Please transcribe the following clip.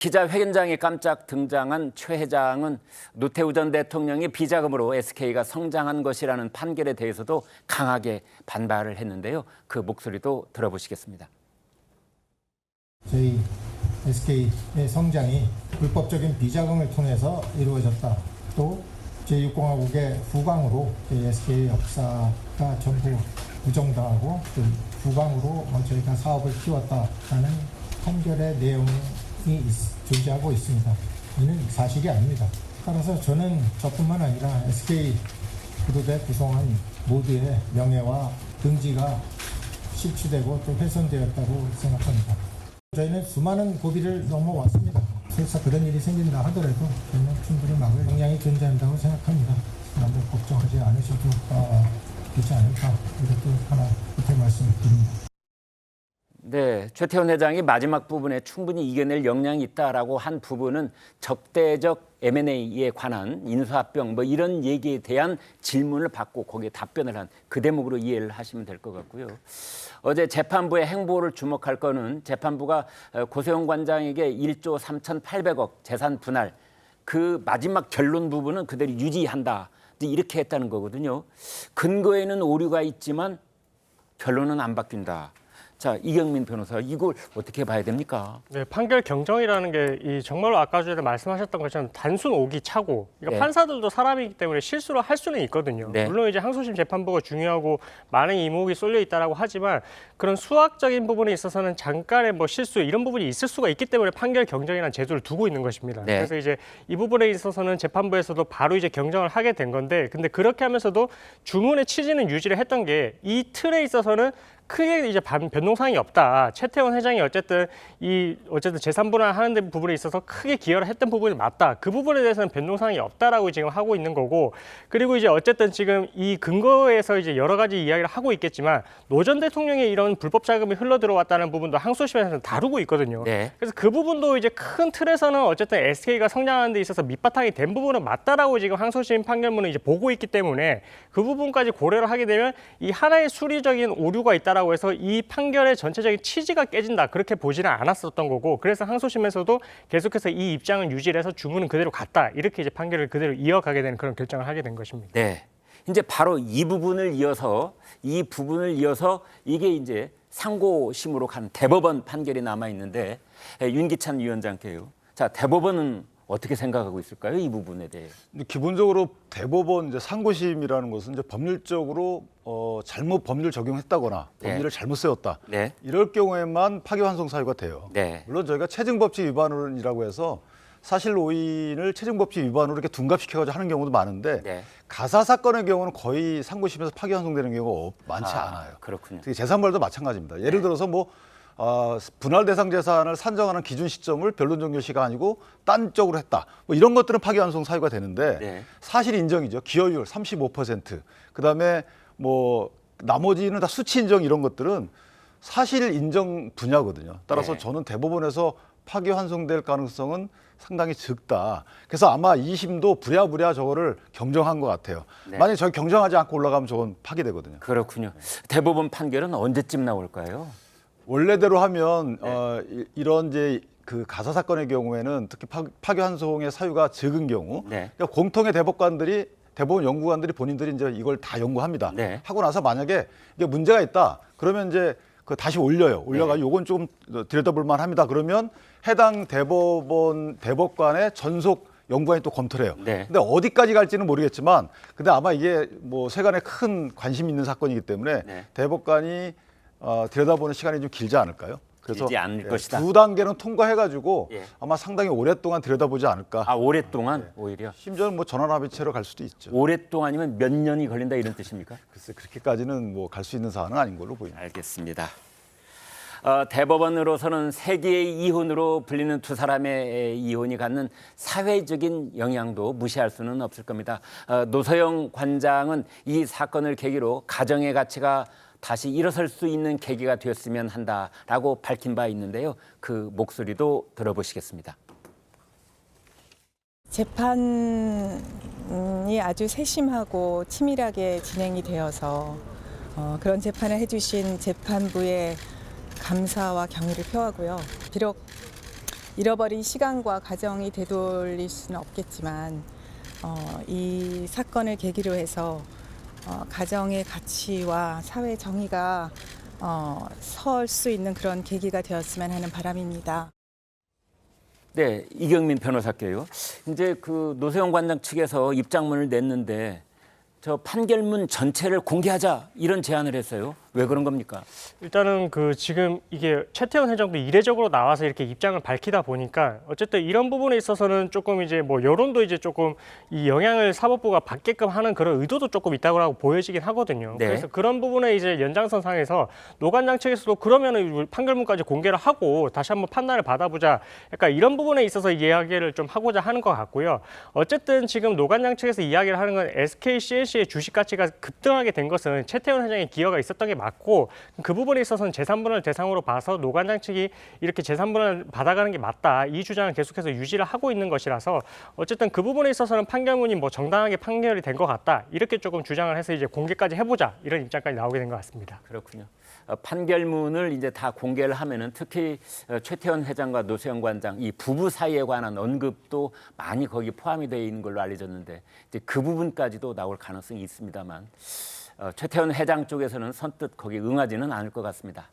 기자회견장에 깜짝 등장한 최 회장은 노태우 전 대통령의 비자금으로 SK가 성장한 것이라는 판결에 대해서도 강하게 반발을 했는데요. 그 목소리도 들어보시겠습니다. 저희 SK의 성장이 불법적인 비자금을 통해서 이루어졌다. 또 제6공화국의 후광으로 저희 SK의 역사가 전부 부정당하고 또 후광으로 저희가 사업을 키웠다라는 판결의 내용이 존재하고 있습니다. 이는 사실이 아닙니다. 따라서 저는 저뿐만 아니라 SK 구도대 구성원 모두의 명예와 등지가 실추되고 또 훼손되었다고 생각합니다. 저희는 수많은 고비를 넘어왔습니다. 설사 그런 일이 생긴다 하더라도 저희는 충분히 막을 역량이 존재한다고 생각합니다. 너무 걱정하지 않으셔도 되지 않을까 이렇게 하나 부탁 말씀드립니다. 네, 최태원 회장이 마지막 부분에 충분히 이겨낼 역량이 있다라고 한 부분은 적대적 M&A에 관한 인수합병 뭐 이런 얘기에 대한 질문을 받고 거기에 답변을 한 그 대목으로 이해를 하시면 될 것 같고요. 어제 재판부의 행보를 주목할 거는 재판부가 고세훈 관장에게 1조 3,800억 재산 분할 그 마지막 결론 부분은 그대로 유지한다 이렇게 했다는 거거든요. 근거에는 오류가 있지만 결론은 안 바뀐다. 자, 이경민 변호사, 이걸 어떻게 봐야 됩니까? 네, 판결 경정이라는 게 정말로 아까 전에 말씀하셨던 것처럼 단순 오기 차고, 그러니까 네. 판사들도 사람이기 때문에 실수를 할 수는 있거든요. 네. 물론 이제 항소심 재판부가 중요하고 많은 이목이 쏠려 있다라고 하지만 그런 수학적인 부분에 있어서는 잠깐의 뭐 실수 이런 부분이 있을 수가 있기 때문에 판결 경정이라는 제도를 두고 있는 것입니다. 네. 그래서 이제 이 부분에 있어서는 재판부에서도 바로 이제 경정을 하게 된 건데, 근데 그렇게 하면서도 주문의 취지는 유지를 했던 게 이 틀에 있어서는 크게 이제 변동사항이 없다. 최태원 회장이 어쨌든 재산 분할하는 데 부분에 있어서 크게 기여를 했던 부분이 맞다. 그 부분에 대해서는 변동사항이 없다라고 지금 하고 있는 거고, 그리고 이제 어쨌든 지금 이 근거에서 이제 여러 가지 이야기를 하고 있겠지만 노 전 대통령의 이런 불법 자금이 흘러 들어왔다는 부분도 항소심에서는 다루고 있거든요. 네. 그래서 그 부분도 이제 큰 틀에서는 어쨌든 SK가 성장하는 데 있어서 밑바탕이 된 부분은 맞다라고 지금 항소심 판결문을 이제 보고 있기 때문에 그 부분까지 고려를 하게 되면 이 하나의 수리적인 오류가 있다라고 해서 이 판결의 전체적인 취지가 깨진다 그렇게 보지는 않았었던 거고, 그래서 항소심에서도 계속해서 이 입장을 유지를 해서 주문은 그대로 갔다 이렇게 이제 판결을 그대로 이어가게 되는 그런 결정을 하게 된 것입니다. 네, 이제 바로 이 부분을 이어서 이게 이제 상고심으로 간 대법원 판결이 남아 있는데 윤기찬 위원장께요. 자, 대법원은 어떻게 생각하고 있을까요? 이 부분에 대해. 기본적으로 대법원 이제 상고심이라는 것은 이제 법률적으로 잘못 법률 적용했다거나 네. 법률을 잘못 세웠다. 네. 이럴 경우에만 파기환송 사유가 돼요. 네. 물론 저희가 체증법칙 위반이라고 해서 사실 오인을 체증법칙 위반으로 이렇게 둔갑시켜가지고 하는 경우도 많은데 네. 가사 사건의 경우는 거의 상고심에서 파기환송되는 경우가 많지 않아요. 그렇군요. 특히 재산분할도 마찬가지입니다. 예를 들어서 분할 대상 재산을 산정하는 기준 시점을 변론 종료 시가 아니고 딴 쪽으로 했다. 뭐 이런 것들은 파기환송 사유가 되는데 네. 사실 인정이죠. 기여율 35%. 그다음에 뭐 나머지는 다 수치 인정 이런 것들은 사실 인정 분야거든요. 따라서 네. 저는 대법원에서 파기환송될 가능성은 상당히 적다. 그래서 아마 2심도 부랴부랴 저거를 경정한 것 같아요. 네. 만약에 저기 경정하지 않고 올라가면 저건 파기되거든요. 그렇군요. 대법원 판결은 언제쯤 나올까요? 원래대로 하면 이런 이제 그 가사 사건의 경우에는 특히 파기환송의 사유가 적은 경우, 네. 그러니까 공통의 대법원 연구관들이 본인들이 이제 이걸 다 연구합니다. 네. 하고 나서 만약에 이게 문제가 있다, 그러면 이제 그 다시 올려가지고 요건 좀 들여다볼 만합니다. 그러면 해당 대법관의 전속 연구관이 또 검토를 해요. 네. 근데 어디까지 갈지는 모르겠지만, 근데 아마 이게 뭐 세간에 큰 관심 있는 사건이기 때문에 네. 대법관이 들여다보는 시간이 좀 길지 않을까요? 그래서 길지 않을 것이다. 두 단계는 통과해가지고 예. 아마 상당히 오랫동안 들여다보지 않을까. 아, 오랫동안 오히려? 심지어는 뭐 전환합의체로 갈 수도 있죠. 오랫동안이면 몇 년이 걸린다 이런 뜻입니까? 글쎄 그렇게까지는 뭐 갈 수 있는 사안은 아닌 걸로 보입니다. 알겠습니다. 대법원으로서는 세계의 이혼으로 불리는 두 사람의 이혼이 갖는 사회적인 영향도 무시할 수는 없을 겁니다. 노서영 관장은 이 사건을 계기로 가정의 가치가 다시 일어설 수 있는 계기가 되었으면 한다라고 밝힌 바 있는데요. 그 목소리도 들어보시겠습니다. 재판이 아주 세심하고 치밀하게 진행이 되어서 그런 재판을 해주신 재판부에 감사와 경의를 표하고요. 비록 잃어버린 시간과 과정이 되돌릴 수는 없겠지만 이 사건을 계기로 해서 가정의 가치와 사회 정의가 설 수 있는 그런 계기가 되었으면 하는 바람입니다. 네, 이경민 변호사께요. 이제 그 노세영 관장 측에서 입장문을 냈는데 저 판결문 전체를 공개하자 이런 제안을 했어요. 왜 그런 겁니까? 일단은 그 지금 이게 최태원 회장도 이례적으로 나와서 이렇게 입장을 밝히다 보니까 어쨌든 이런 부분에 있어서는 조금 이제 뭐 여론도 이제 조금 이 영향을 사법부가 받게끔 하는 그런 의도도 조금 있다고 보여지긴 하거든요. 네. 그래서 그런 부분에 이제 연장선상에서 노관장 측에서도 그러면은 판결문까지 공개를 하고 다시 한번 판단을 받아보자. 약간 이런 부분에 있어서 이야기를 좀 하고자 하는 것 같고요. 어쨌든 지금 노관장 측에서 이야기를 하는 건 SK CNC의 주식 가치가 급등하게 된 것은 최태원 회장의 기여가 있었던 게 맞고 그 부분에 있어서는 재산분할 대상으로 봐서 노관장 측이 이렇게 재산분할 받아가는 게 맞다. 이 주장을 계속해서 유지를 하고 있는 것이라서 어쨌든 그 부분에 있어서는 판결문이 뭐 정당하게 판결이 된 것 같다. 이렇게 조금 주장을 해서 이제 공개까지 해보자. 이런 입장까지 나오게 된 것 같습니다. 그렇군요. 판결문을 이제 다 공개를 하면은 특히 최태원 회장과 노세영 관장 이 부부 사이에 관한 언급도 많이 거기 포함이 되어 있는 걸로 알려졌는데 이제 그 부분까지도 나올 가능성이 있습니다만 최태원 회장 쪽에서는 선뜻 거기 응하지는 않을 것 같습니다.